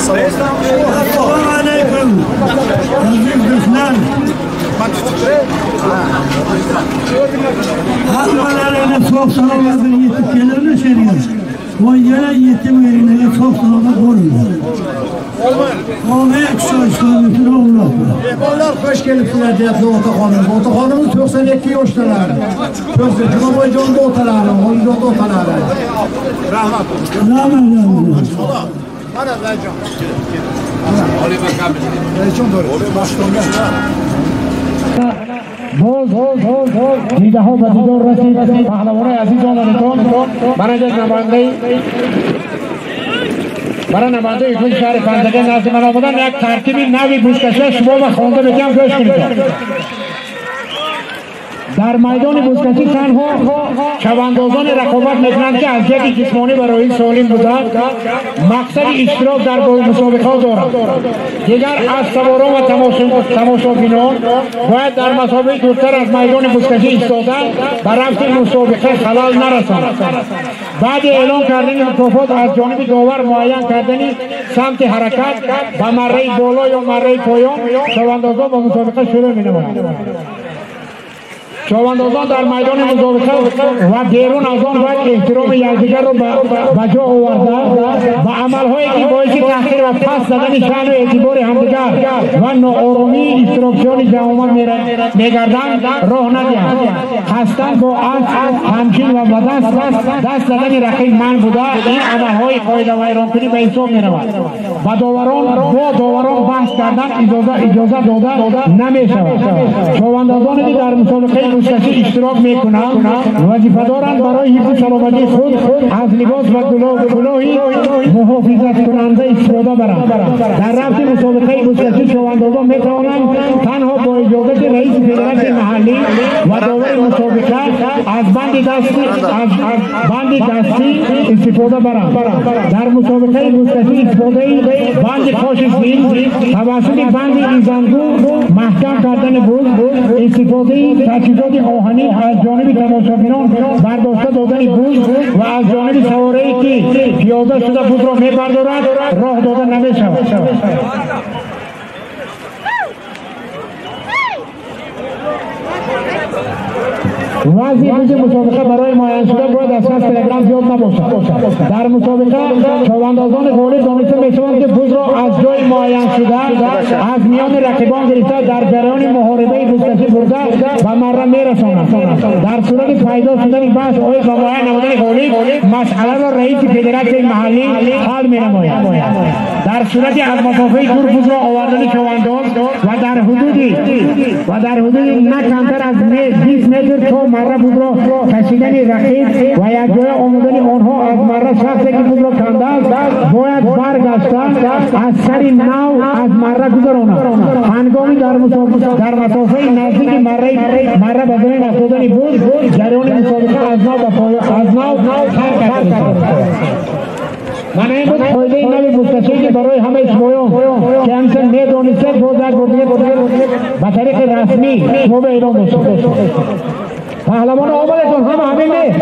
السلام عليكم عزيز بسنان حقا علينا صوف صلوات يتكلمنا شريعا ويلا يتم يرينا صوف صلوات قولنا وما يكسر شلون في الأولاد Onlar hoş gelip fiyatı otokonum. Otokonumuz 92 yaştalar. Kama boyunca otalar, onda otalar. Rahmat. Bana vereceğim. Oraya bakalım. Vereceğim doğru. Oraya başlayalım. Boz. Nidaho badidor rasid. Pahlavone aziz olanıton. Manager namanday. برای نماینده ایکون شهر پنزگان نازم آمدن یک ترتیبی نوی بوزکشی شما و خوانده بگم گوش کنید. در میدان بوزکشی تنها چواندازان رقابت میکنند که از یک جسمانی برای سالم بودند مقصد اشتراک در مسابقات دارند. دیگر از سواران و تماشابینان باید در مسابقه دورتر از میدان بوزکشی ایستاده و رفت مسابقه خلل نرسانند. بعد اعلام کردن مکافات از جانب داور معین کردن سمت حرکت و مره بالا یا مره پایان چواندازان با مسابقه شروع می‌نمایند. چواندازان در میدان مسابقه و بیرون از آن باید احترام یکدیگر را به جا آورده و عملهایی که باعث تحقیر و پس زدن شأن و اعتبار همدیگر و ناآرامی اشتراکیان جوانان می‌گردند راه ندهند. خستن با همچین و دست زدن رقیب منع بوده این عملهای قاعده و ایرانکنی به حساب می‌رود و داوران بحث کردن اجازه داده نمی‌شود. چواندازانی که در مسابقه بوزکشی اشتراک میکنند وظیفه دارند برای حفظ سلامتی خود از لباس و کلاهی محافظت کننده استفاده برند. در رفت مسابقه بوزکشی چواندازان میتوانند تنها با اجازه رئیس فدراسیون محلی و داور مسابقه از بند دستی استفاده برند. در مسابقه بوزکشی استفاده بند کاشسین توسط بند ایزنگو محکم کردن بوز استفاده تجهیزات آهنی از جانب تماشابینان برداشته دادن بوز و از جانب سواره‌ای که پیاده شده بوز را می‌بردارد راه داده نمی‌شود. وضعی روز مسابقه برای معین شده باید از تلگرام زیاد نباشد. در مسابقه چواندازان غالب دانسته می‌شوند که بوز را از جای معین شده از میان رقیبان گرفته در جریان محاربه بوزکشی برده و مره می‌رسانند. در صورت پیدا شدن بحث آیا با معین نمودن غالب مسئله را رئیس فدراسیون محلی حل می‌نماید. در صورت از مسافه دور بوز را آوردن چوانداز و در حدود نه کمتر از 20 متر تا مره بوز را کشیدن رقیب و یک جای آمدن آنها از مره شخصی که بوز را کنده است باید برگشته از سر نو از مره گذراند. هنگامی در مسافه نزدیک مره به زمین افتادن بوز جریان مسابقه از نو ترک من این بود فایده نوی بوزکشی که برای همه شمایان که همچنین میدانستید باز یک بار دیگه به طریق رسمی شما به اعلام باشید. پهلوان آمدتون هم همین نیست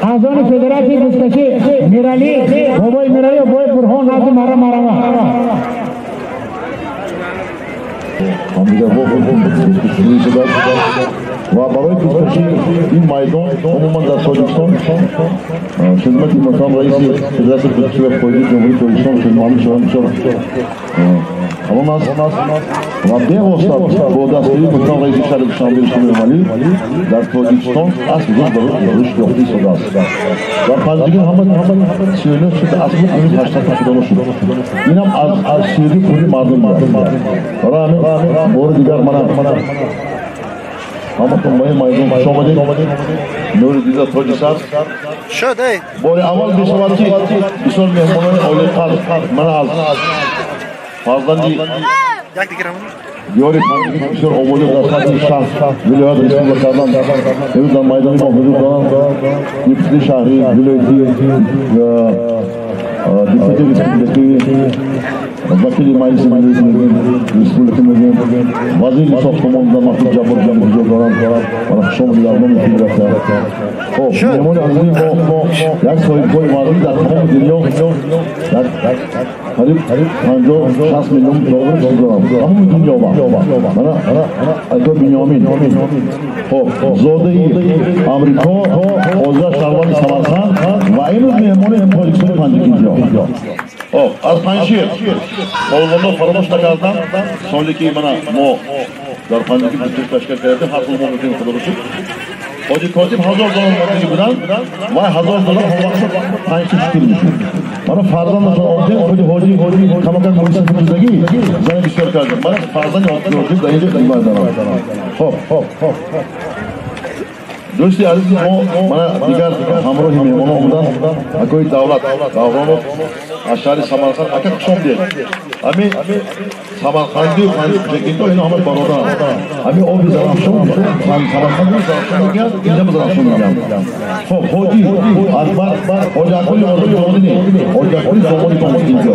آزان فدراسی بسکشی میرالی بابای میرالی و بای برهان نازم مرا مرا همدیگر بسکشی شده و برای بسکشی این میدان عموما در تاجیکستان خدمت مقام رئیس فدراسی بسکشی و پایداری جمهوری تاجیکستان خدمت شما اما و به واسطه با دستگیری مقام رئیس شهر شامل شمالی در تاجیکستان اصل رشد یافته شده است. در پنجگی همه سیونه شده اصل همین 80 شده شد. این هم از سیری کلی مردم دارد. برای همین بار دیگر من همه مهم میدون خوش آمدید. نور دیده تاجیکستان شده. بار اول بشود که بسیار مهمانان عالی قدر من از فرزندی یک دیگر همون دیاری پنجگی بسیار آموده در سطح شهر ولایت رسپوبلیکادان امروز در میدان ما حضور دارند دیپتی شهری ولایتی دیپتی رسپوبلیکی وکیل مجلس رسپوبلیکی میگیم وزیر ساختمان در مکتب جبر جمع حضور دارند و خوش آمدید در نام فدراسیون خب مهمان عزیزی ما یک صاحبگاه مردمی در تمام دنیا قریب 50-60 میلیون دلار دارم همون دنیا من ایتو بنیامین خب زاده امریکا حاضر شهروند سمرقند و امروز مهمان تاجیکستان پنجگی از پنجشیر پالوان‌ها فراموش نکردم سالی که ما در پنجگی تشکیل کردیم هر کدوم میتونیم خدا رو شد حاجی کاتب $1000 مدنی بودن و $1000 هم وقت شد 5 شکل میشون من فرزند آمدیم خود حاجی کمکن مولیسن فیلزگی زنی بسیار کردیم من فرزند آمدیم در اینجا خدمت دارم خب دوستی عزیز من دیگر همراهی مهمان آمدن اکوی دولت دوران از شهر سمرقند اکا خوش آمدید امی سمرقندی و پنجگی تو اینا همه برادر امی آبی زرافشان سمرقندی زرافشان میگن اینجا زرافشان میگن خب حاجی اکبر حاجی اکبری مردم جوانی حاجی اکبری زمانی پنجگی اینجا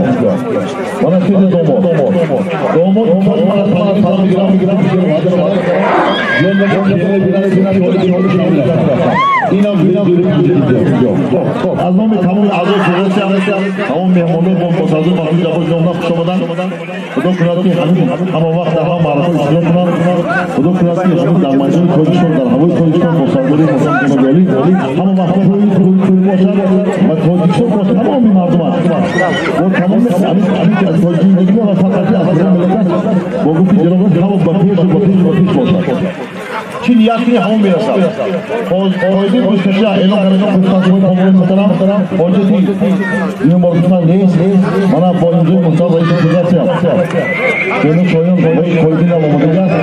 من خیلی دوماد من از پنجگی سلام میگیرم اینا از نام تمام اعضای فدراسیون تمام مهمانان با مصادر مخصوص جبر جمهور خوش آمدن خدا کناد که همه وقت در هم معرفت اجرا کنند خدا کناد که همین در میدان تاجیکستان در هوای تاجیکستان مصادره مصادر جمهوری همه وقت روی باشد و تاجیکستان واسه تمام مردم است و تمام همین که از تاجیک زندگی و فقط از مملکت با گفتی جناب همه بخیش باشد چین یکی همون میرسد قایدی بسکشی اعلام کردن خودستان قومون محترم حاجتی این مردمان نیست من با اینجا مصاب رئیس فدراسیون چون شایان قایدی نام آمده است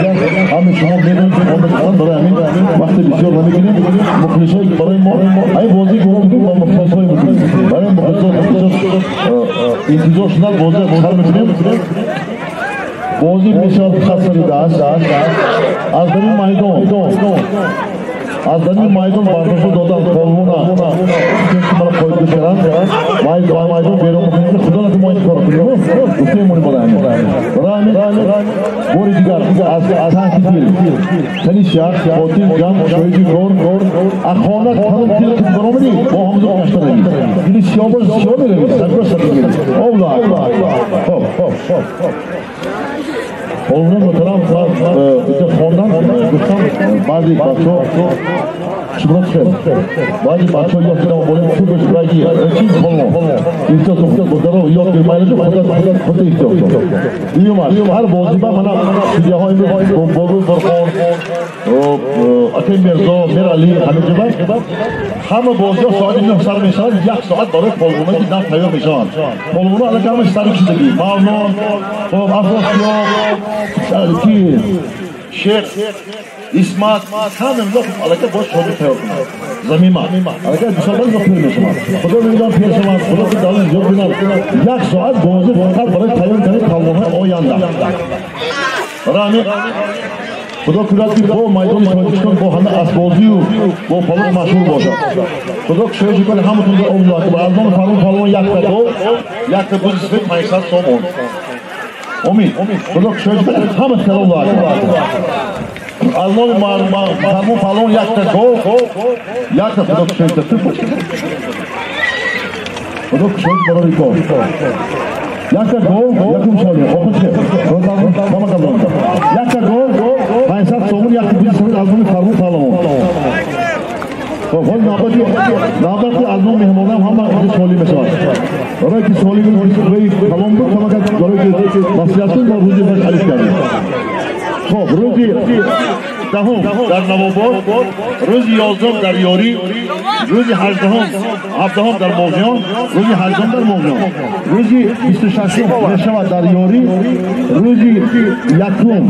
همه شما میدونید که آمدن برای همین وقت بسیار نمیگیریم مخلصایی که برای ما ای بازی گروه با مخلصایی میکنیم برای مخلصای انتظار شدن بازی بازی میکنیم بازی بسیار خسته است از در این میدان برداشت دادن قانونا که مرا قاید کردن میدان بیرون میکنیم خدا نکنه ما این کار کنیم گفتیم مونی برای بوری دیگر از تحقیل خیلی شخص قاتل جمع شایدی گور اخوانه خانم تیل که برامدی با همزو کشتن نمید اینی سیابر میروید سنگر سنگر میروید اولا قانون محترم اینجا خواندن گفتم بعضی بچه‌ها شبرت خیل بعضی بچه‌ها یاد دیدم بولیم چون بهش برگی چیز خانم اینجا تو بدرو یاد بیمایل تو خود احتیاط بیومد هر بازی با من چیزی های بابو فرخان اکیم میرزا میرالی همه جبر همه بازی ساعت 9 سر میشن یک ساعت برای پالگونه که دم تیار میشن پالگونه الان همش سر چیزی ممنون افراسیاب کی شیخ اسمت همه لطف علاقه باش شده تیار کنند زمین علاقه بسیار باز لطف میشم خدا میدان پیر شما خدا که دارن جور بینن یک ساعت بازی فقط برای تیار کنید پالگونه آینده رامی خدا کناد که با میدان تاجیکستان با همه اسبازی و با پالون مشهور باشد خدا کشش کنه همتون در اون لاک و از نام فرمان یک تا بوزیسفه 500 سومون امید خدا شاید همه سلام دارد از نوع فرمون پالون یک تا گو یک تا خدا شاید خدا شاید برای گو یک تا گو یکم شاید خوب شد یک تا گو 500 سومون یک تا 20 سومون از نوع فرمون پالون خود نابطی از نوع مهمانم همه سوالی میشود برای که سوالی روی کلام بود کمک برای که مسئولیتون با روزی باش علیف کردیم خب روزی دهم در نواباد روزی 11 در یاری روزی 17 در موزیان روزی 18 در موزیان روزی 26 میشود در یاری روزی یکم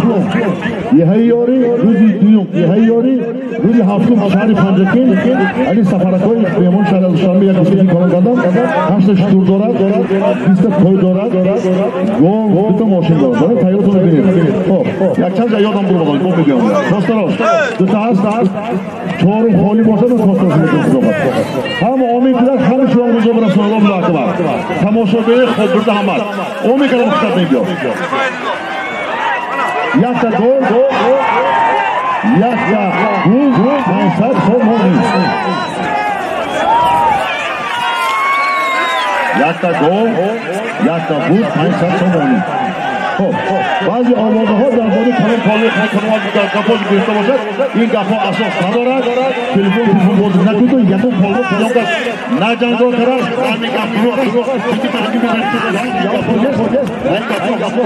یه یاری روزی دوم یه یاری روزی هفتم شهر پنجکین علی سفرکوی میمون شهر از شامی یک بسیاری کاران کردم 8 شطور دارد 20 پای دارد گو بیتا ماشین دارد برای تایرتون ببینید خب یک چند جا یادم برو بگم گو میگم دو تا هست چهار خالی باشه دو خواستاش میکنم همه آمین کدک همه شما روزا برسون الله اکبر تماشا به خود برده همه آمین کدک مختار نگیا یک تا گل یک تا روز 500 سومونی یک تا گل یک تا روز 500 سومونی خب بعضی آوازه ها در باره کلام پالو خواهد در گفاش گرفته باشد این گفا اساس ندارد تلفون بازی نکنید و یکم پالو کلام کرد نه جنگا کرد همین گفا چیزی تحقیم رکھتے یا پولیس این گفا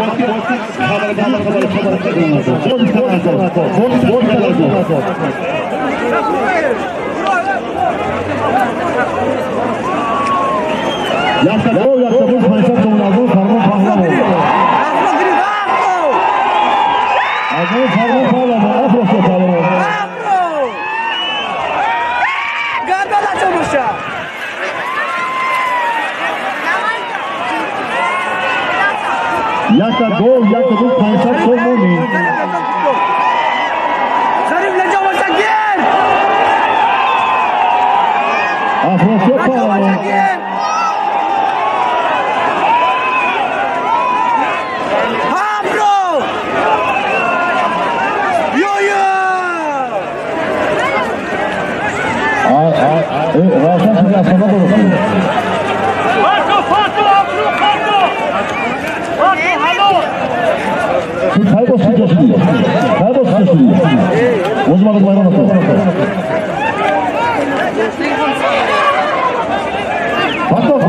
یا تبو یا تبو 500 سومون فرمان پهلوان Agora falou Paulo, professor Paulo. Ganda da Chamusha. Yaka gol 500 somoni. Sarif le Chamusha gel. Professor Paulo. Rasan sudah sama dulu. Saya bos sudah sudah. Uzman mana tu? Patut.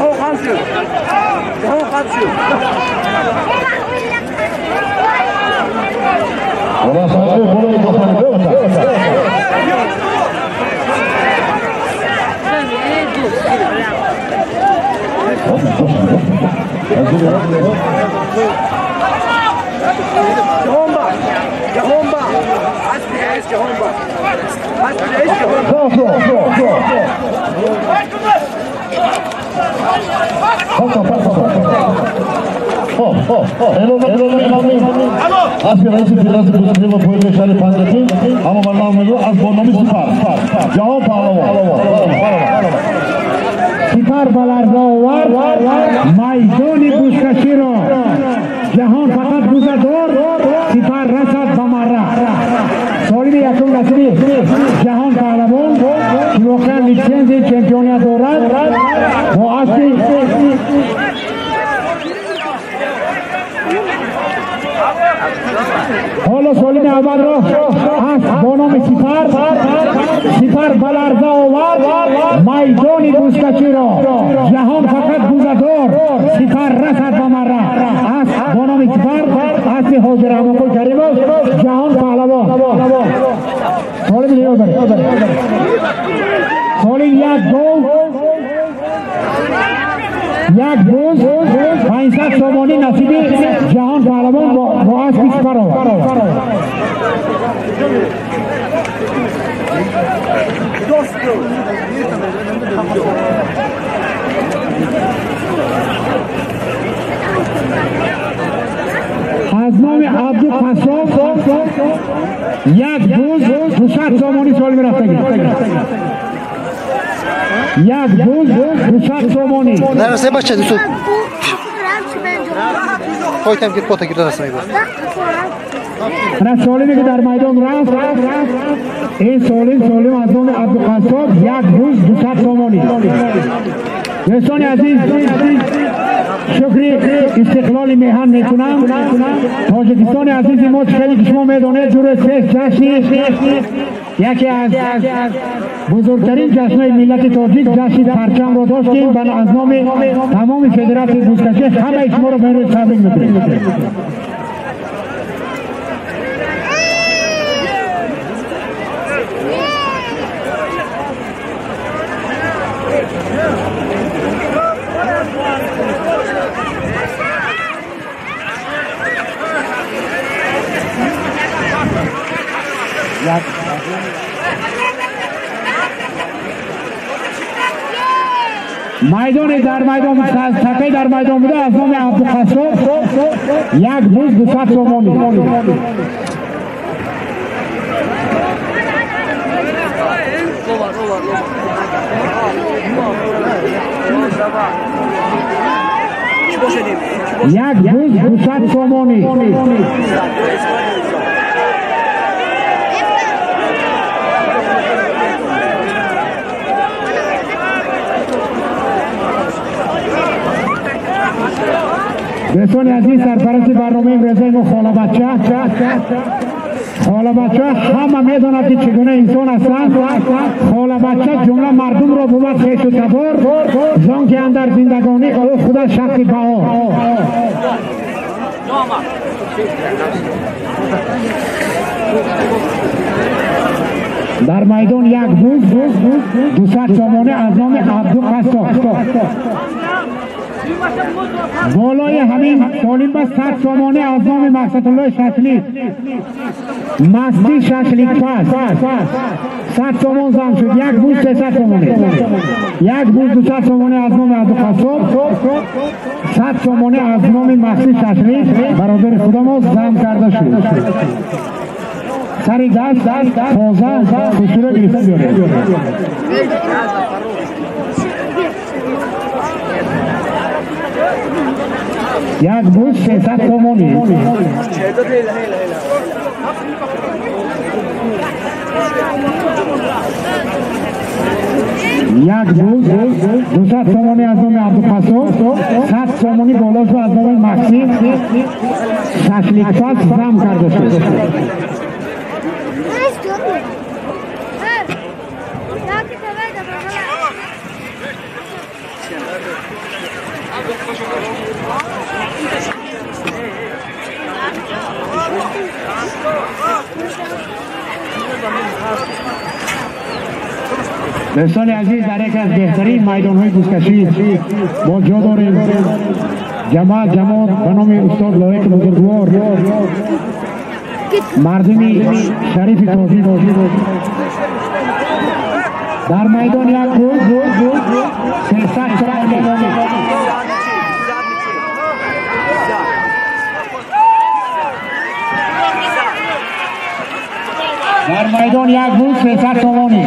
Oh kansu. Orang saya boleh pasang ke? Jahomba. Asli Jahomba. Aspirante federası kutluyor proje şerif pandaki ama varlığımızı az bonamı süper. Cevap Sipar balarzavar maydoni bushkashiro jahon faqat guzador sipar rasad bamara solimi yakum nasibi jahon pahlavon kilogram litsenzi chempionat dorat bu asli Holo solimi abadro as bonomi sipar balarzavar maydoni bushkashiro jahon faqat guzador sipar rasad bamara as bonomi sipar asli hoziramo ko karimo jahon pahlavon solimi yobar solim yak gol یک روز 500 سومانی نصیبی جهان پهلوان با اسب سپر از نام عبد قصاب یک روز 200 سومانی سال میرفته یک روز 200 سومانی Neresi başladı? پایتم گیر پاتا گیر درست میگه انا سولمی که در میدان رفت این سولم از نام عبدالقصاب یک روز 200 تومانی دوستان عزیز شکری استقلال میهن میکنم تاجیکستان عزیز ما چه شما میدانید جور سه جشن یکی از بزرگترین جشن‌های ملت تاجیک جشن پرچم را داشتیم و از نام تمام فدراسیون بوزکشی همه شما را به روز تبریک میگویم میدان در میدان سکه در میدان بوده از نام عبدالقصاب یک روز 200 تومانی یک روز 200 تومانی دوستان عزیز سرپرست برنامه امروزی ما خاله بچه همه میداند که چگونه انسان هستند خاله بچه جمله مردم را بود خیش و تبار زان که اندر زندگانی او خود شخص بها در میدان یک روز 200 تومانی از نام عبدالقصاب بالای همین سالیم با 100 تومانی از نام مقصد الله شکلی مستی شکلی پس 100 تومان زن شد یک روز 300 تومانی یک روز 200 تومانی از نام عبدالقصاب 100 تومانی از نام مستی شکلی برادر خدا ما زن کرده شد سری دست تازه خسوره گرفته بیاره یک روز 300 تومانی یک روز 200 تومانی از نام عبدالقصاب 100 تومانی بالاش از نام مقصد ششلیک پس زم کرده شد دوستان عزیز در یک از بهترین میدان‌های بوزکشی با جا داریم جماعت به نام استاد لایق بزرگوار مردمی شریف تازی در میدان یک روز 300 تومانی در میدان یک روز 300 تومانی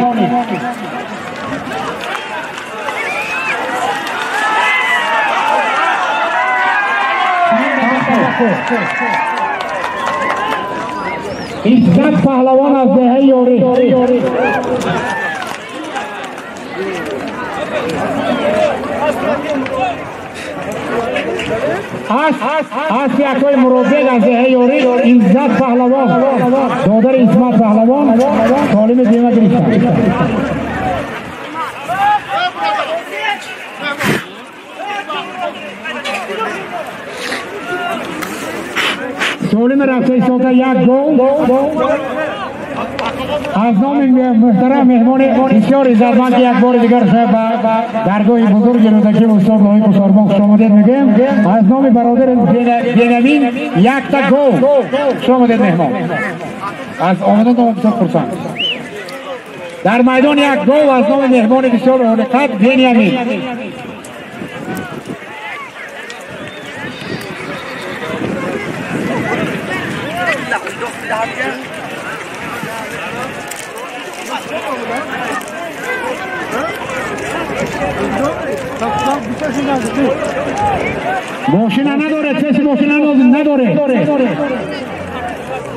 عزت پهلوان از دهه یوری از یکای مرابط از دهه یوری عزت پهلوان دادر اسمت پهلوان سالم دیمه گرفتن سالم رفته ساکه یک گل از نام محترم مهمان بسیار عزتمند یک بار دیگر درگاه بزرگ رودکی استاد لایق ساربان خوش آمدید میگم از نام برادر بنیامین یک تا گل خوش آمدید مهمان از آمدن دو بسیار خرسند در میدان یک گل از نام مهمان بسیار حرکت بنیامین ماشین نداره، کسی ماشین نداره.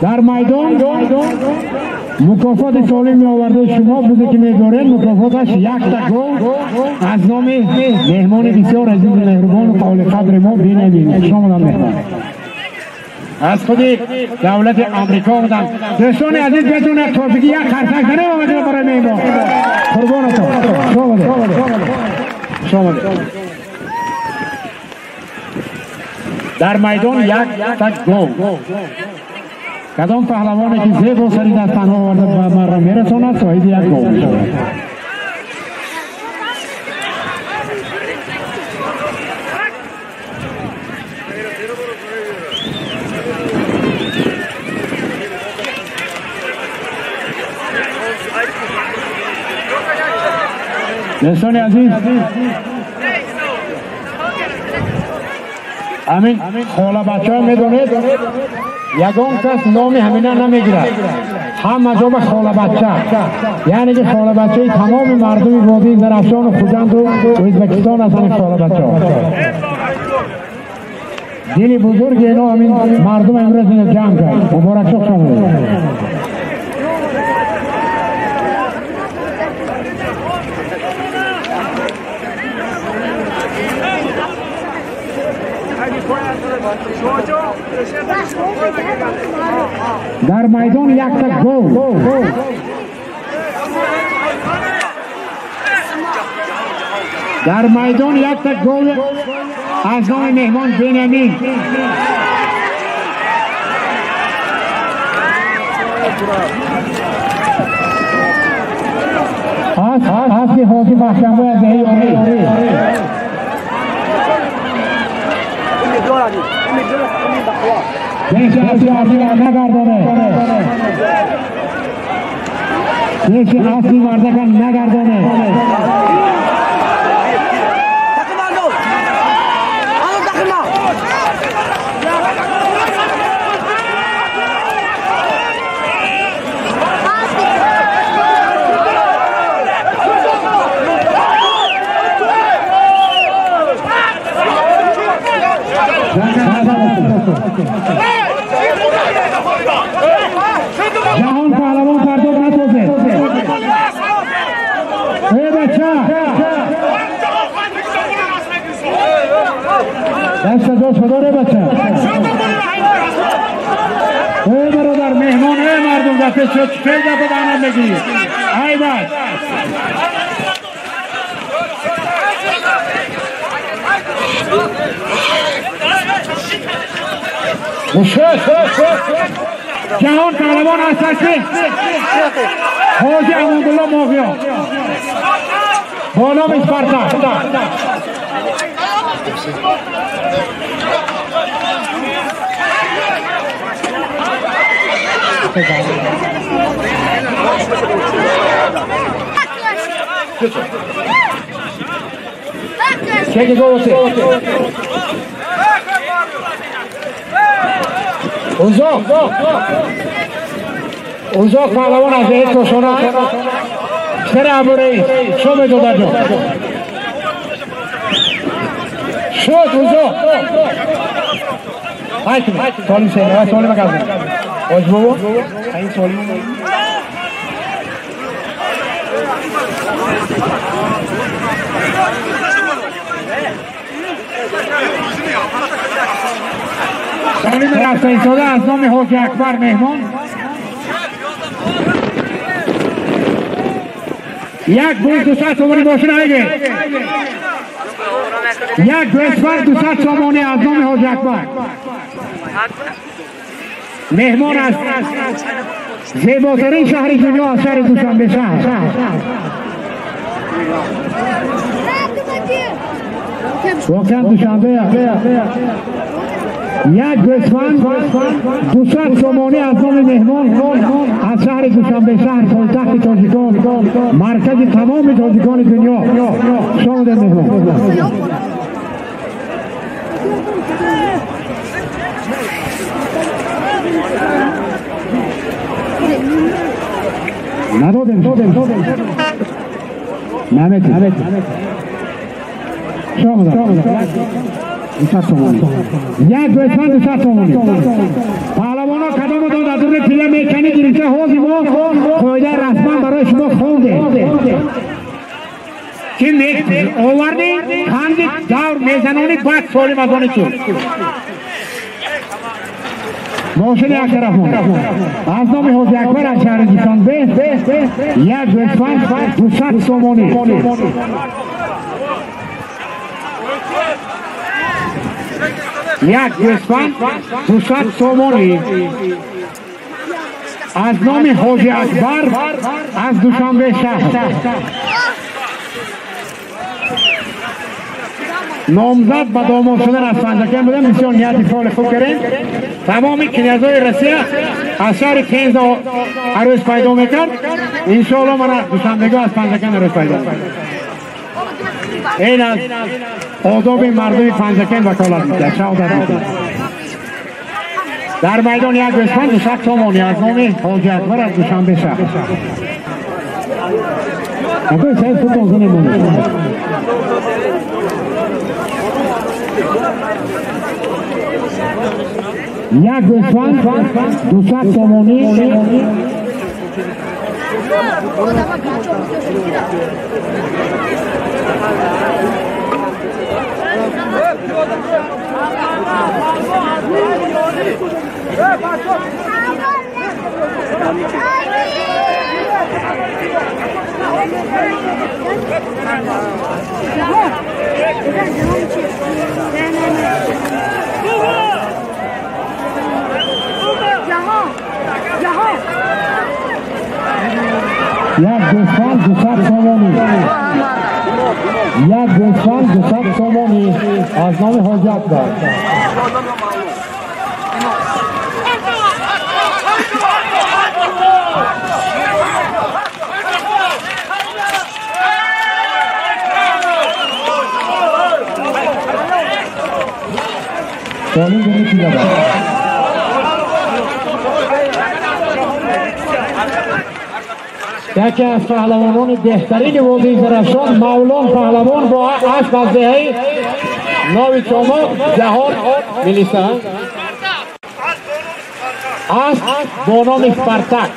در میدان مکافات سالی می آورده شما بوده که می‌دارید. مکافاتش 1 تا گل از نام مهمان بسیار عزیز و مهربان و قابل قدر ما بینید. شما مهمان از خود دولت آمریکا بودن. دوستان عزیز بدون تازگی یک خرسک زنه آمده برای مهمان. قربانتون. شما در میدان 1 تا گل. کدام پهلوانی که زیبا سری دست تنها آورده به من را میرساند صاحب 1 گل میشود. دوستان عزیز امین خاله بچه ها میدونید یگان کس نام همینه نمیگیرد، همه جا به خاله بچه، یعنی که خاله بچه تمام مردم وادی درفشان و خوجند و ازبکستان هستند. خاله بچه ها دلی بزرگ اینا همین مردم امروز جمع کرد. مبارک شد شما. در میدان 1 تا گل. در میدان 1 تا گل از نام مهمان بنیامین. هست که حاضی محکمه از دهی آمید. دیشی اصلی نگردانه. دیشی اصلی مردکان نگردانه. جهان پهلوان پرداخت نتوزه. ای بچه دست دو شداره بچه. ای برادر مهمان، ای مردم دسته شد چه دفعه دانم بگیری. ای بچ جهان پهلوان اساسی حاجی امام‌الله ماغیا با نام اسپارتا. چه گوته اوزاق پهلوان از دهید کشانه سر عبوری شو میدو در جا شد اوزاق های کنی سالی سیده های سالی مکازم آج بابا این سالی سالی رفته ایستاده از نام حاجی اکبر مهمان. 1 گوش 200 سامانی باشون هایگه 1 گوشفر 200 سامانی از نام حاجی اکبر مهمان است. زیباترین شهر دنیا از شهر دوشنبه شهر. واقعا دوشنبه 1 گوشفر 200 سامانی از نام مهمان از شهر دوشنبه شهر پایتخت تاجیکان مرکز تمام تاجیکان دنیا. شما در مهمان ندادم نمیتی یک گوسفند 200 تومانی پهلوانا قدم داد از روی پیله میکنی گریسه حوضی ما قاعده رسما برای شما خونده که آوردی خندی دور میزنونی بعد سالی مزانی چون ماشین یک طرف از نام حوضی اکبر از شهر دوشنبه یک گوسفند 200 تومانی یک گوسفند 200 تومانی از نام حاجی اکبر از دوشنبه شهر نامزد به داماد شدن از پنجکن بودن بسیار نیت فعال خوب کردن تمامی کنیزهای روسیه از شهر کنز عروس پیدا میکرد انشاءالله من دوشنبه از پنجکن عروس پیدا این از آداب مردم پنجکن وکالت میده شهادت میده در میدان یک گوسفند 200 تومانی از نام حاجی اکبر از دوشنبه شهر اگه سعید خود آنزا نمونه یک گوسفند 200 تومانی یک گوسفند 200 تومانی یک گوسفند 200 تومانی از نام حاجی اکبر سالین دنی چی دارد یکی از پهلوانان بهترین وادی زرافشان مولان پهلوان با اسب از دهه ناوی چماق جهان میلیسه اسب با نام سپارتاک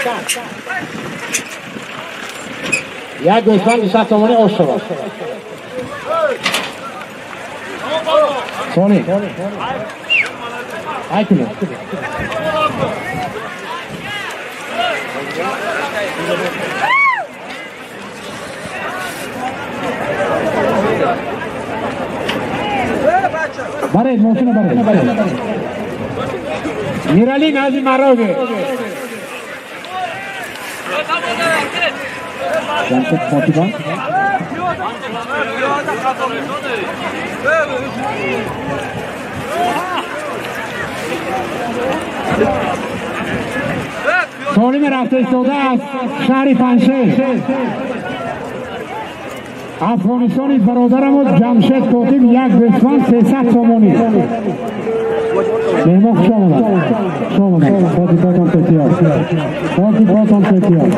یک گوسفند 200 تومانی آش شود سونی ای کنه برای موسیقی برای میرالی نازی مراوی جمشید فاطیبا سالم رفته ایستاده از شهر پنشیر افغانستانی برادرم جمشید فاطیب یک گوسفند 300 تومانی مهمان خوش آمدن فاطیباتان پتیار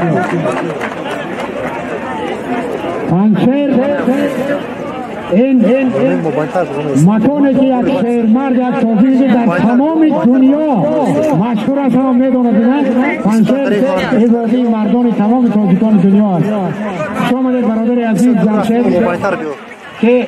پنشیر این مکانی که یک شیرمرد یک تاجیکی در تمام دنیا مشهور است هم میداند پنشیر عبادی مردان تمام تاجیکان دنیا است شما در برادر عزیز جمشید که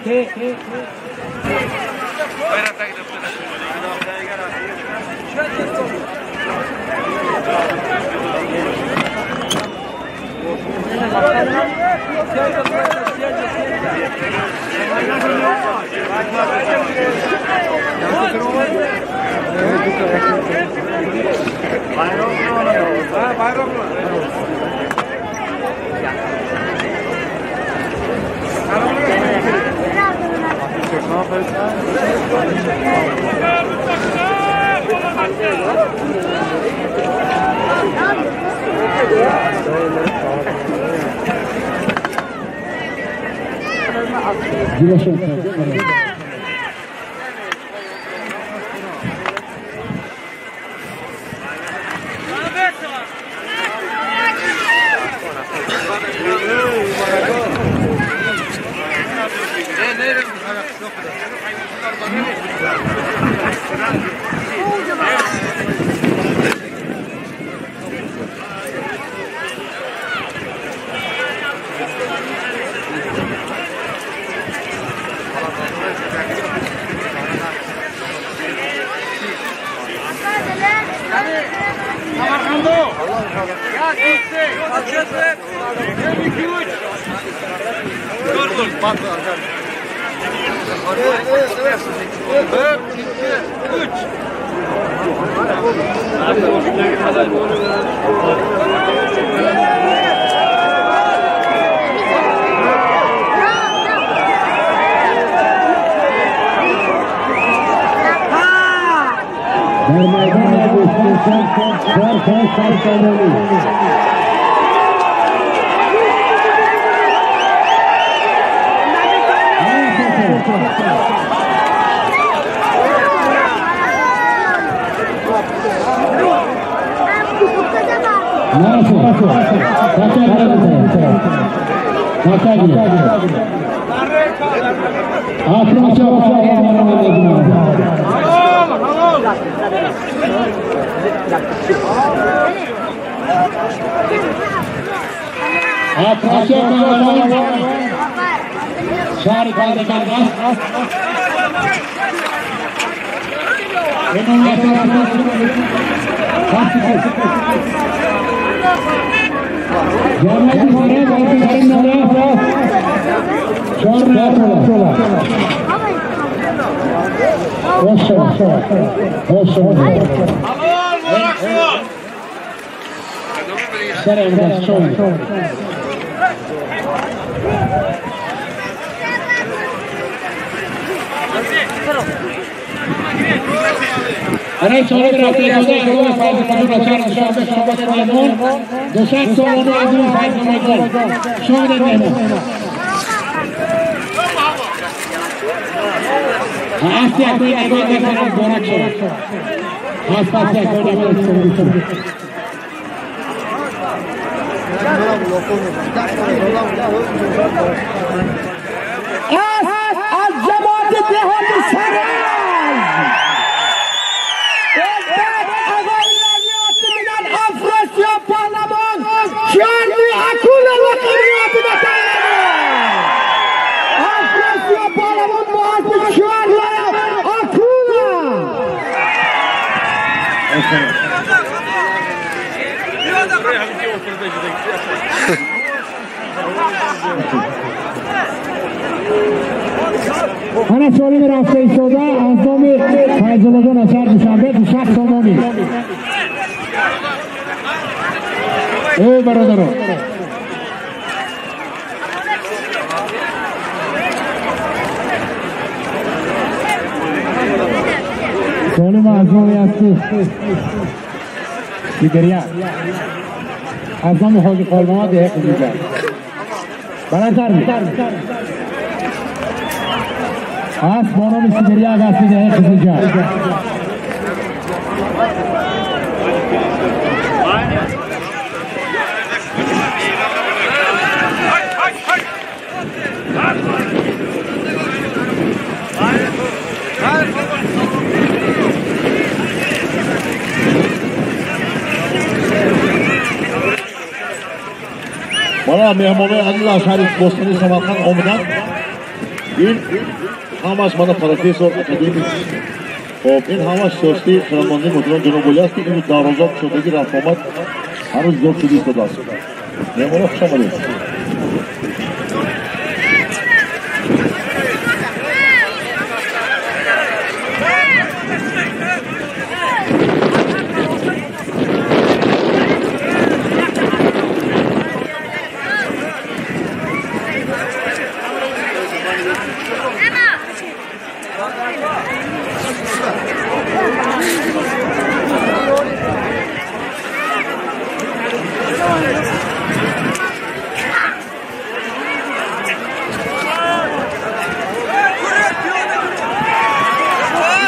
Ana so'li rafta isoda Antomi Fayzullodan asar Dushanbe Dushaq Somomi. Ey barodaro. So'li ma'zuriyati. Sigiriya. Azam hoji qolmama deya qilgan. Balandar. آسمانون سیبریا گاسی ده خزیجا Bana mehmone Allah Şarif Bostani Samarkand omudan این همش من پروفسور اکادمیک خب این همش سوستی فرمانده مدیران جنوب ولی است که این دارازات شدگی رفامت هنوز زور شدی صدا است مهمانه خوش آمدید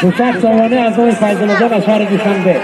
Dushaq Somomi Antomi Fayzullodan asar Dushanbe.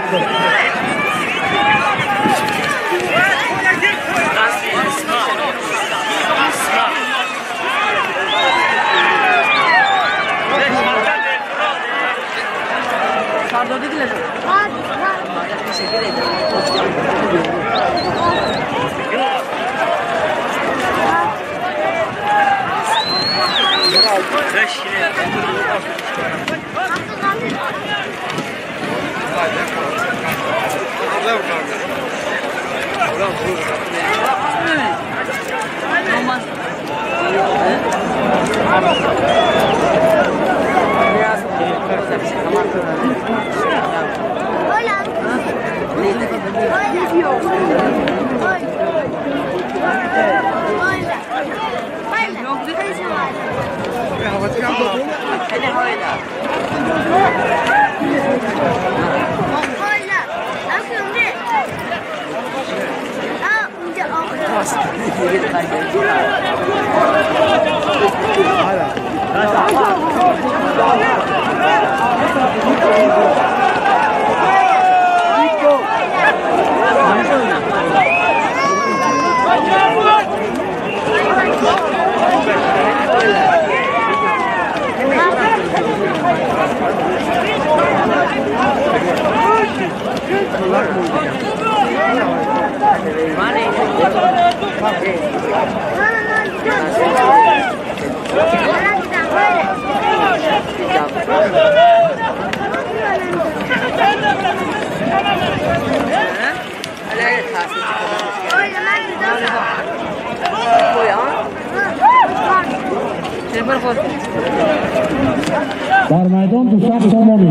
در میدان 200 تومانی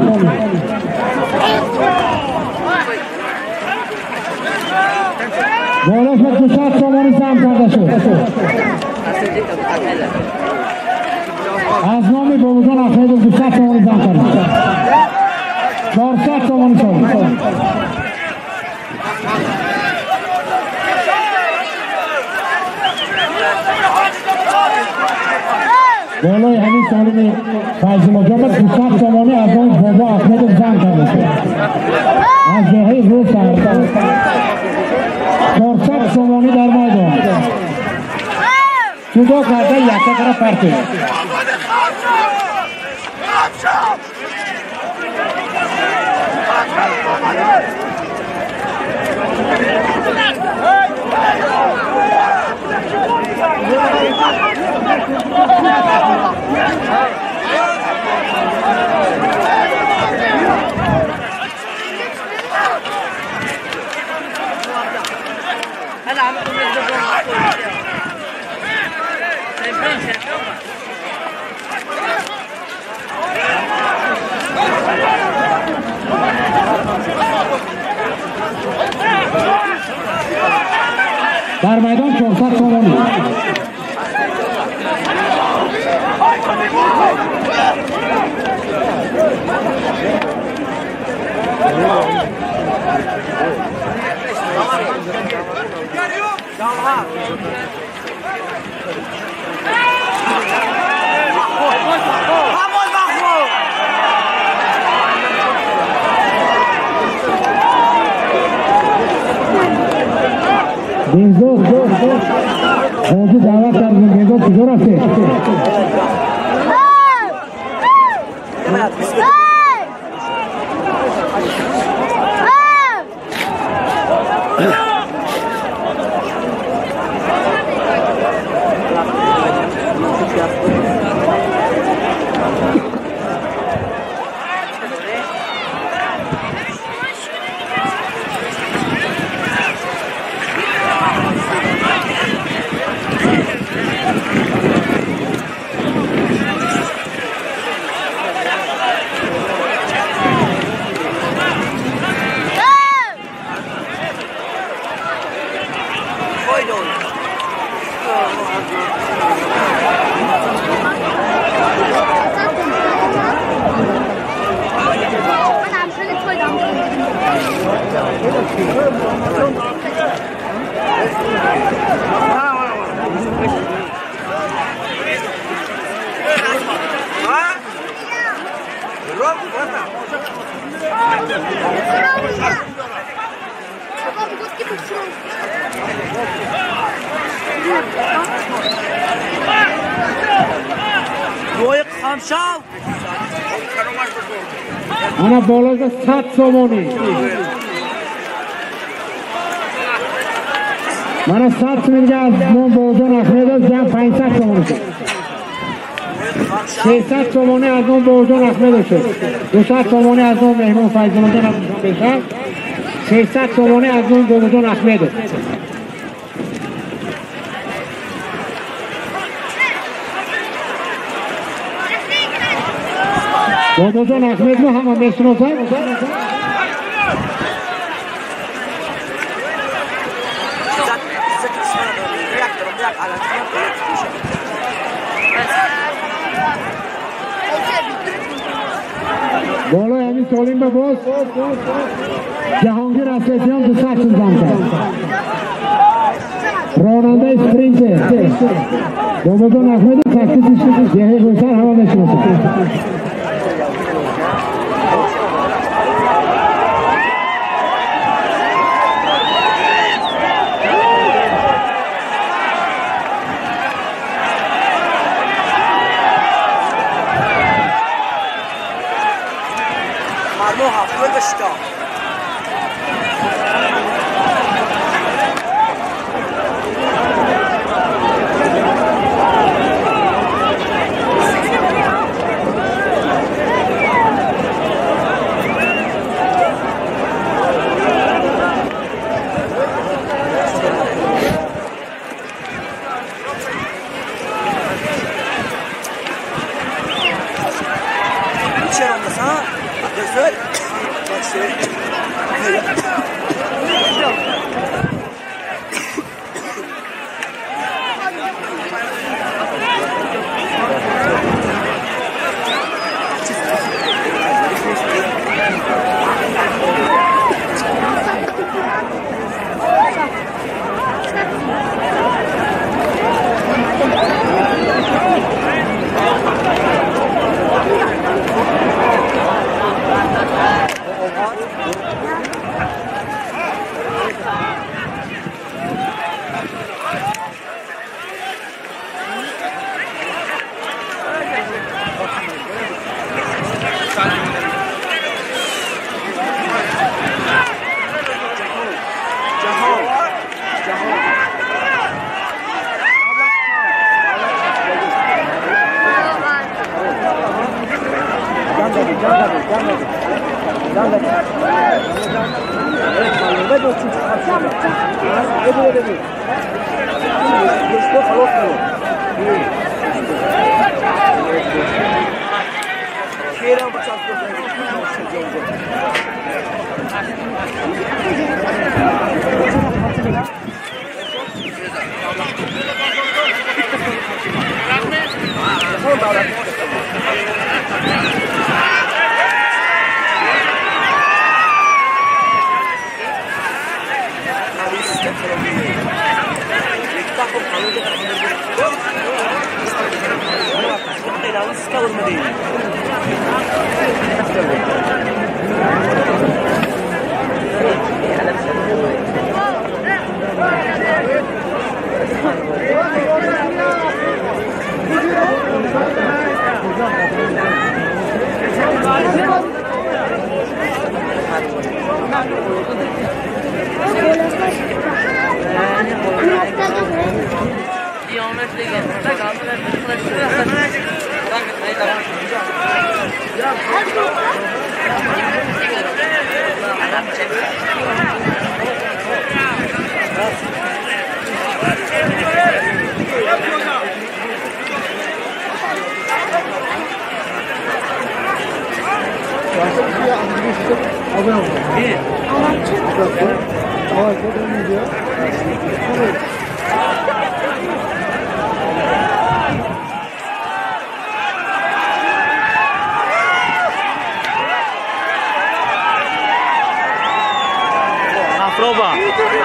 بالا شد 200 تومانی سهم کرده شد از نام بابوجان اخیدل 200 تومانی سهم کرده شد 400 تومانی سهم بالای همین سالمی فیض مجابت 200 تومانی از آن بابا احمد زن کرده شد از جهه رو سرده 400 تومانی در میدان جدا کرده یک طرف پرته در میدان 400 تومانی Benzo, Benzo davat kardin, Benzo kujor ase? Ana bolada 100 somoni. Mana 100 milga az non bojan Ahmedov jam 500 somoni. 600 somoni az non bojan Ahmedov shod. 200 somoni az non mehmon Fayzullodan beshad. 600 somoni az non bojan Ahmedov. باباجان احمد رو هم میشناسن بالا همین سالیم به باز جهانگیر اسدیان 200 جمع کرد راننده اسپرینت باباجان احمد تکلیفش یه گوسر هوا میشناسن مرموها فوق الشتاء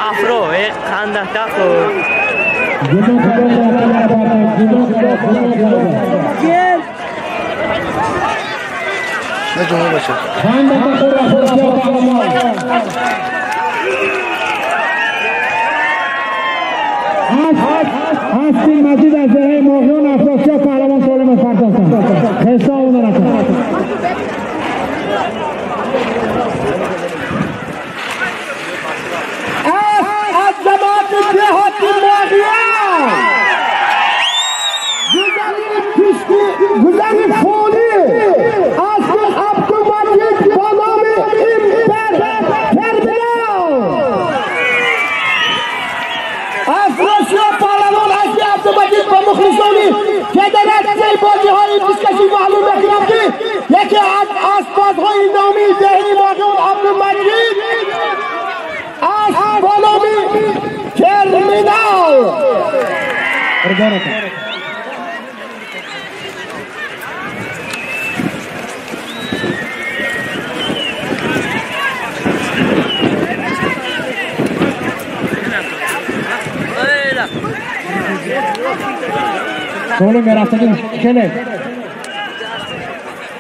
Afro, خنده تاکو. نجوم باشه. هستیم مجید از ذره ماهیان افراسیاب پهلوان سالم فرداستان خیسته آمده نکن از جماعت دهاتی ماهیان گذاری فولی از عبدالمجید با نام افراسیاب پهلوان هستی عبدالمجید با مخلصانی که در نتیجه بازی های پیشکشی معلوم میکنم که یک یکی از اسباب‌های نامی دهی باقیون عبدالمجید اسبانامی ترمینال Solo me rastladın şöyle.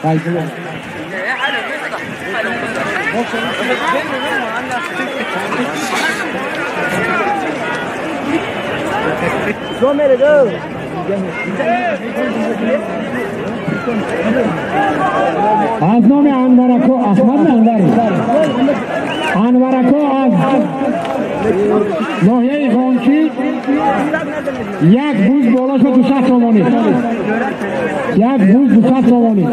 Kaygılı. آزنام انورکو احمد انور انورکو از ناحیه خانچی یک بوز بالاش با 200 تومانی یک بوز 200 تومانی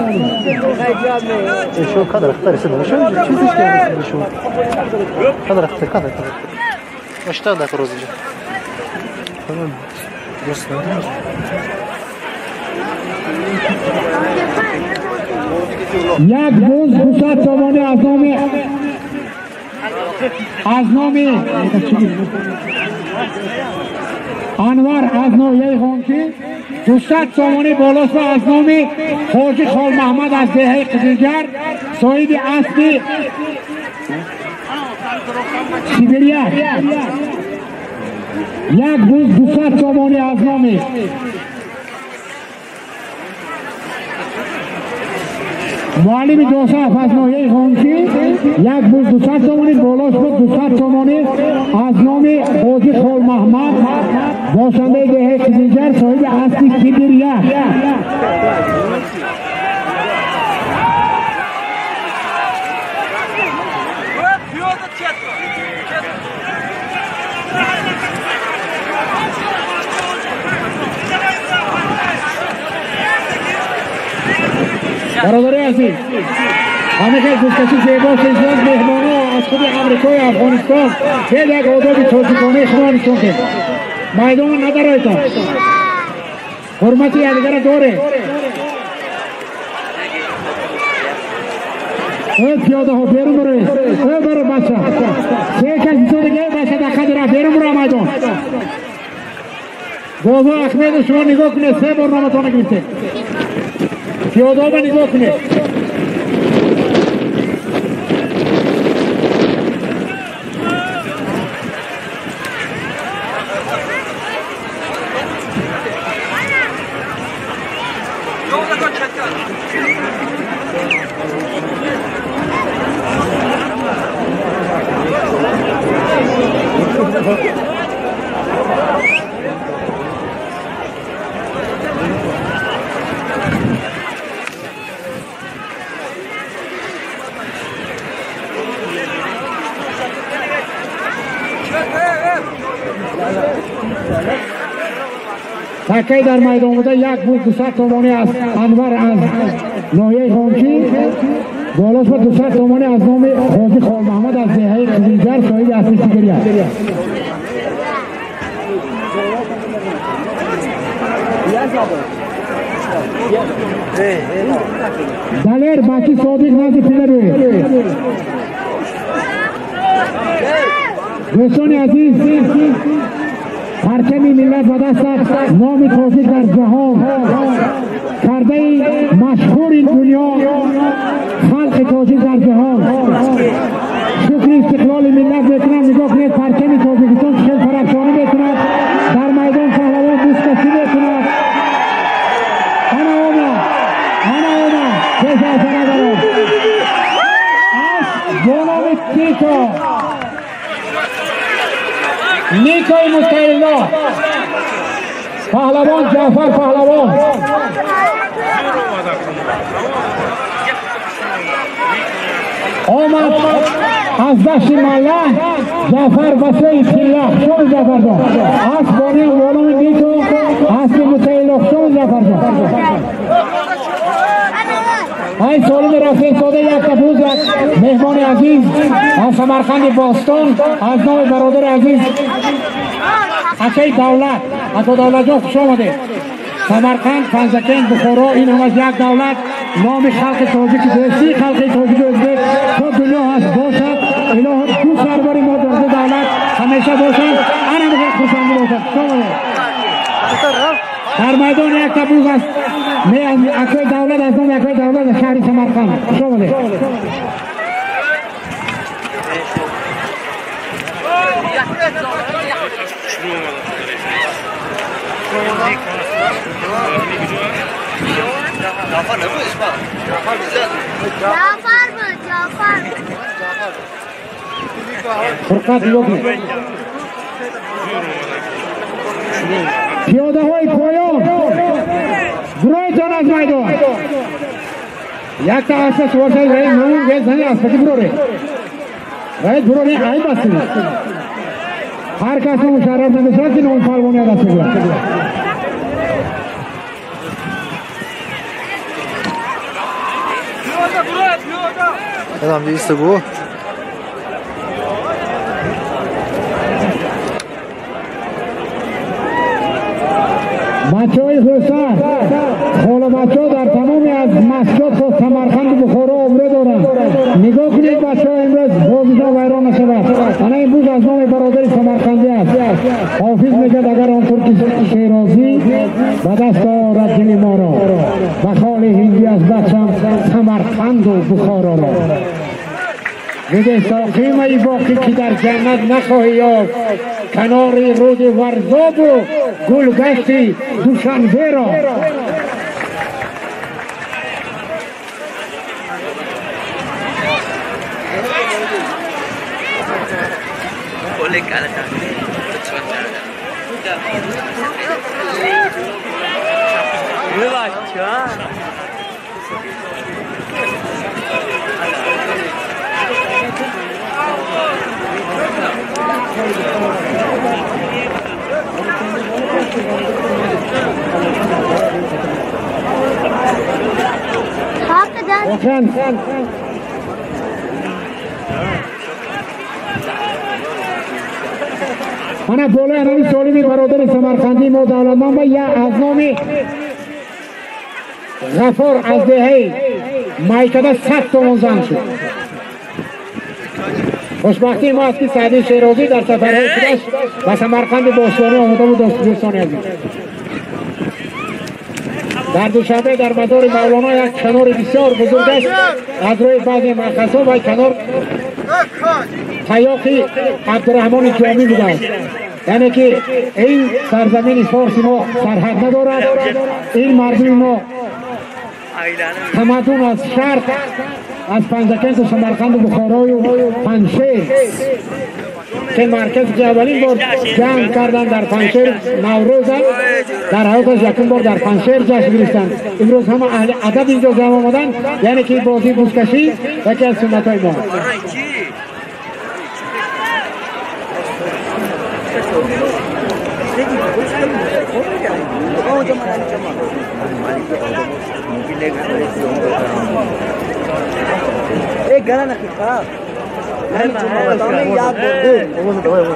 شو kadar اختار استدام شو چیزش کرده شو kadar اختار kadar اشتاق داك روزي تمام درست یک بوز 200 تومانی از نام انور از ناحیه خانچی 200 تومانی بالاست و از نام حاجی خال محمد از دهه قزلجر صاحب اصلی سیبریا یک بوز 200 تومانی از نام معلم جوسف از ناحیه خانچی یک بوز 200 تومانی بالاش بود 200 تومانی از نام حاجی خال محمد باشنده دهه قزلجر صاحب اصلی سیبریا برادر عزیز همه که دوستشی زیبا شیزان مهمانو از خود امریکای افغانستان خیلی یک آدابی توجیکانه شما نشون که میدان ندارایتان حرمتی یادگار داره او پیاده ها بیرون بروید او برو بچه سه کسی تو دیگه بچه دقیقه را بیرون برو میدان بابا احمد شما نگاه کنید 3 بار نامتانه گرفته پیاده ها نگاه کنید تکی در میدان بوده یک بوز 200 تومانی از انور از ناحیه خانچی بالاش با 200 تومانی از نام حاجی خال محمد از دهه قزلجر صاحب اصلی سیبریا دلیر باقی صادق نازی پیده روی دوستان عزیز پرچم ملت و دست نام تازه در جهان کرده مشهور این دنیا خلق تازه در جهان شکر استقلال ملت میکنم نگاه کنید پرچم تازگستان خیلی فرفشانی میکند در میدان پهلوان بوسکشی میکند انا اومد کسی اصلا ندارم از جناب نیکای مستعلا پهلوان جعفر پهلوان آمد از دشت مله جعفر وسیع پیلخ شون جعفر جان از بانی علوم نیکو از مستعلا شون جعفر جان ای سالم رفیق ساده یک تفوز یک مهمان عزیز از سمرقند باستان از نام برادر عزیز اکی دولت اکو دولت جا خوش آمده سمرقند، پنزکند، بخارا این هم از یک دولت نام خلق تاجیک دوستی خلق تاجیک ازبک تا دنیا هست باشد اله دو سرباری ما در دولت همیشه باشند انا بخیر خوشنده باشد شما در میدان یک تبلیغ است اکوی دولت از نام اکوی دولت شهر سمرقند شما فرقت لوگی پیاده های پایان برایتان از میدان یک تا اساس ورشد رای نمون گیز زنی اسپتی بروره رای بروره ای بستی هر کس مشرف نمیشد که نون فالگونی دست بگیرد Adam değilse bu. بچه‌های خوش‌سر خاله بچه‌ها در تمامی از مسجد تا سمرقند و بخارا عمره دارند نگاه کنید بچه‌ها امروز بازی‌ها ویران نشود انا امروز از نام برادر سمرقندی است حافظ میگد اگر آنطور که شیرازی به دست آورد دل ما را و خال هندی از بچم سمرقند و بخارا را بده ساقیم ای باقی که در جنت نخواهی یافت کنار رود ورزاب و گلگشت دوشنبه را وكان انا بوله انا سولمی برادر سمرقندی ما دولتمان با یا از نام غفار از دهی مایکده 100 تومان زن شد خوشبختی ما است که سعدی شیرازی در سفرهای خودش و سمرقند باستانی آمده بود دوستانی از در دوشنبه در مزار مولانا یک کنار بسیار بزرگ است از روی بعضی مرخصا و کنار حیاقی عبدالرحمن جامی بوده است یعنی که این سرزمین فارسی ما سرحد ندارد این مردم ما تمدن از شرق از پنجکند و سمرقند و بخارا و پنشیر که مرکز که اولین بار جنگ کردن در پنشیر نوروز در حیاتش یکم بار در پنشیر جشن گرفتند امروز همه اهل ادب اینجا جمع آمدن یعنی که بازی بزکشی یکی از سنت های ما एक गला ना खा मैं याद दे वो तो दवाई वो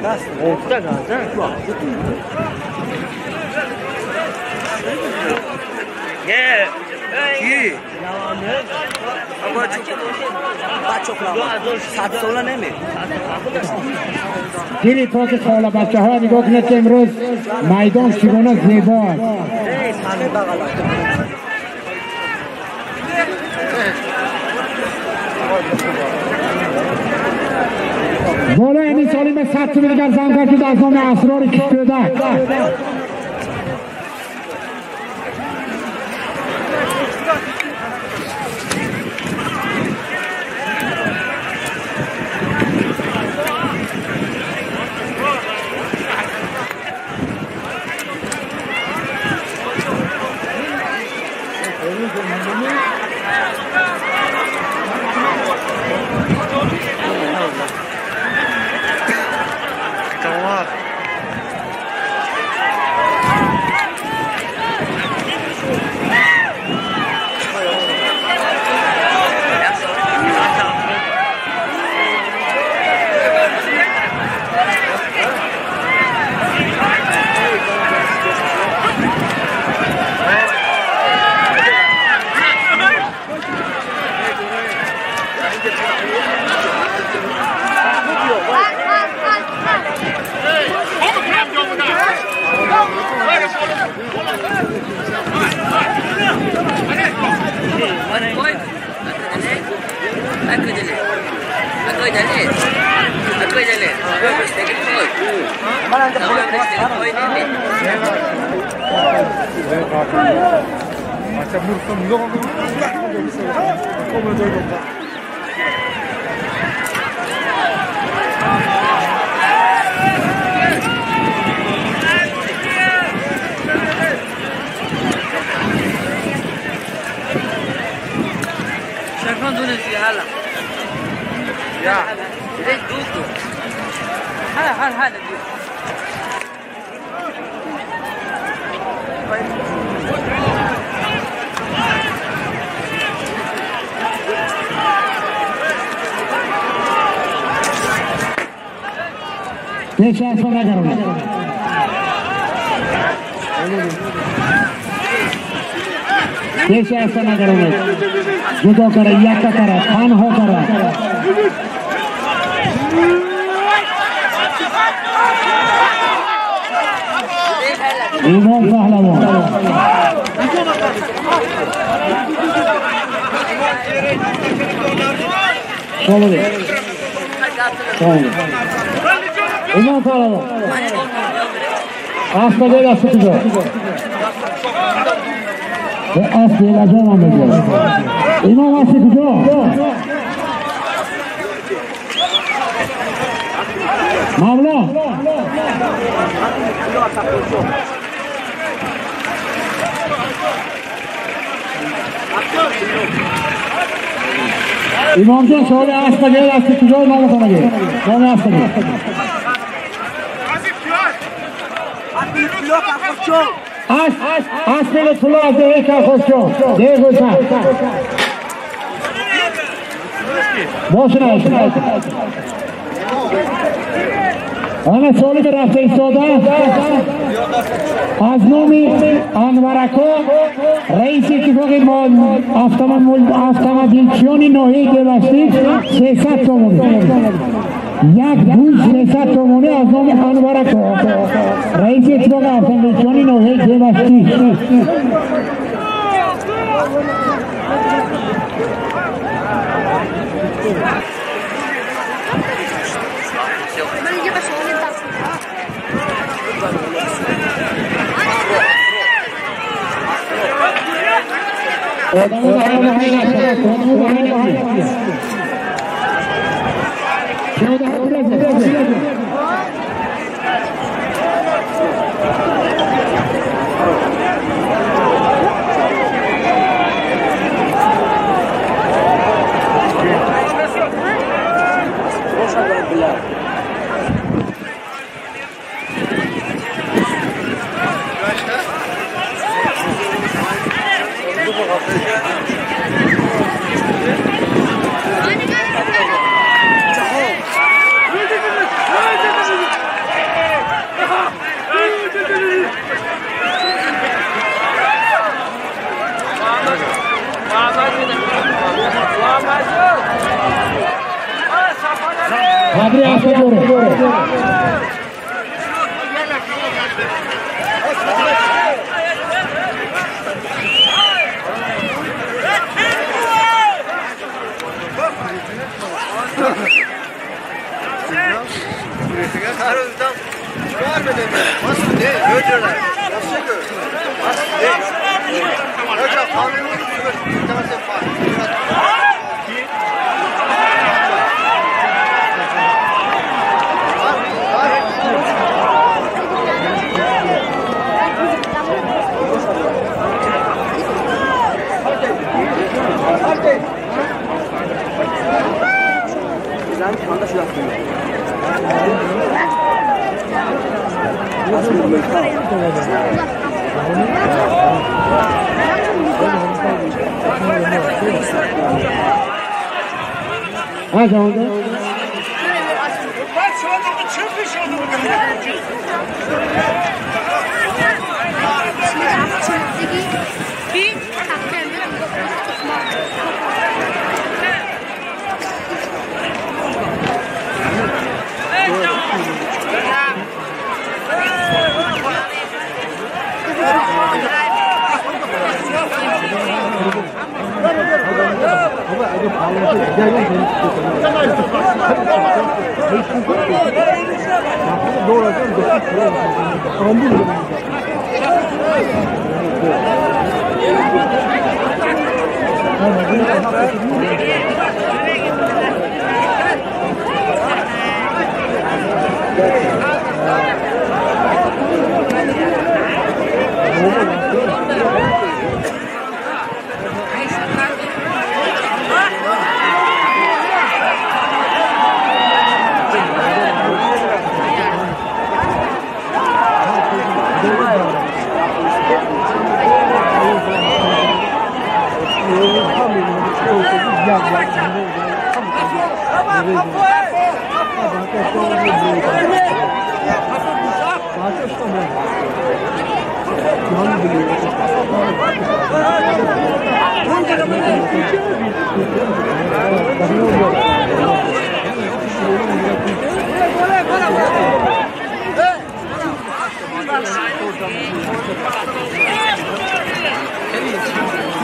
बस तो ओफ्ता गाजा ये की دیلی پاک خاله بچه ها نگاه کنید که امروز میدان چگونه زیبا است بالا این سالی به 100 تومن دیگر زن کردید از نام اسرار کشیده شايفين دون هلا يا ليش دوكو هلا ليش ऐसा ना करो ليش ऐसा ना करो जुदो करे या का करे खान हो करे इमाम पहलवान चलो İmam Pehlivan. Aslı'yla sıkıcı. Ve Aslı'yla devam ediyor. İmam sıkıcı. Mavla. İmamcan şöyle Aslı'yla sıkıcı olmalı sana gel. Şöyle Aslı'yla. Aslı'yla tulu azı heykel koşuyor. Değil koşan. Boşuna olsun. Ona soli bir hafta istoda. Az nomi Anvarako reisi ittifaqi avtomobilchioni nohei devashti 300 tomoni. یک گوش رسد تومونه از نام انوارکو رئیس اتفاق avtomobilchioni nohei devashti Padre Asagore.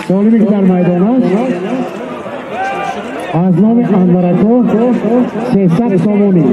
Polemik در میدان از نام انورکو 300 سومونی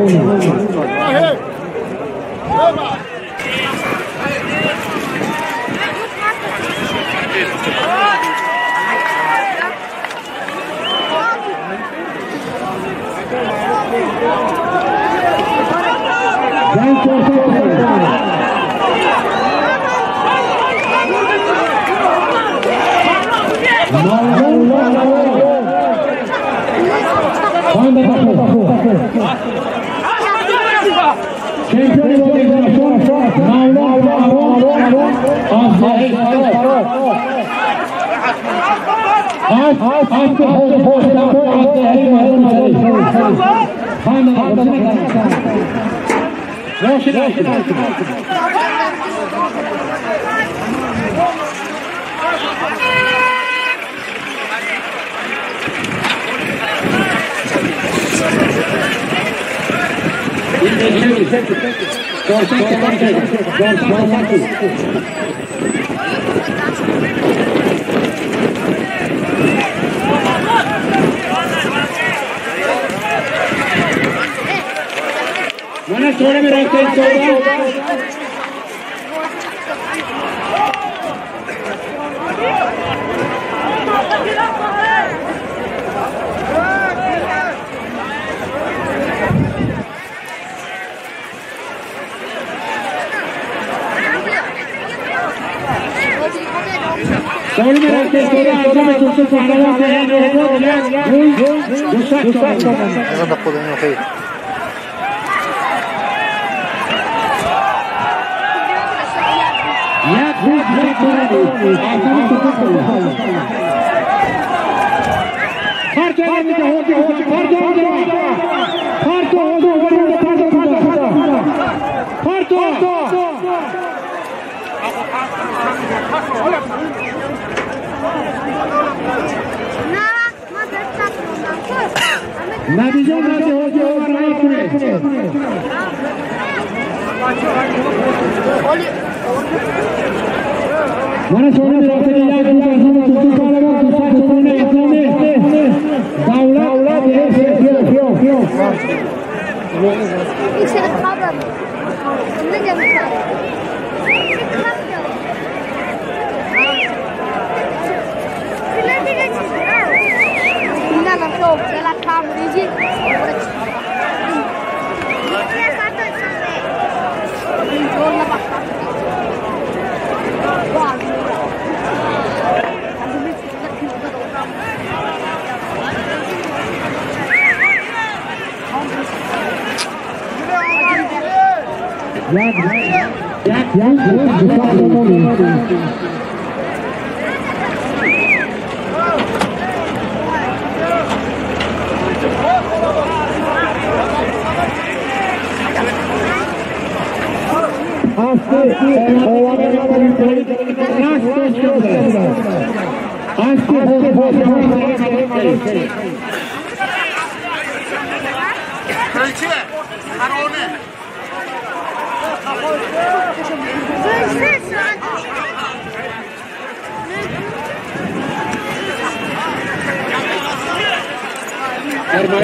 Mana suara mereka itu Mana soalnya berarti ya kita sama tutup kalau kita punya ekonomi, daulat ya sio. It's a problem. Yeah,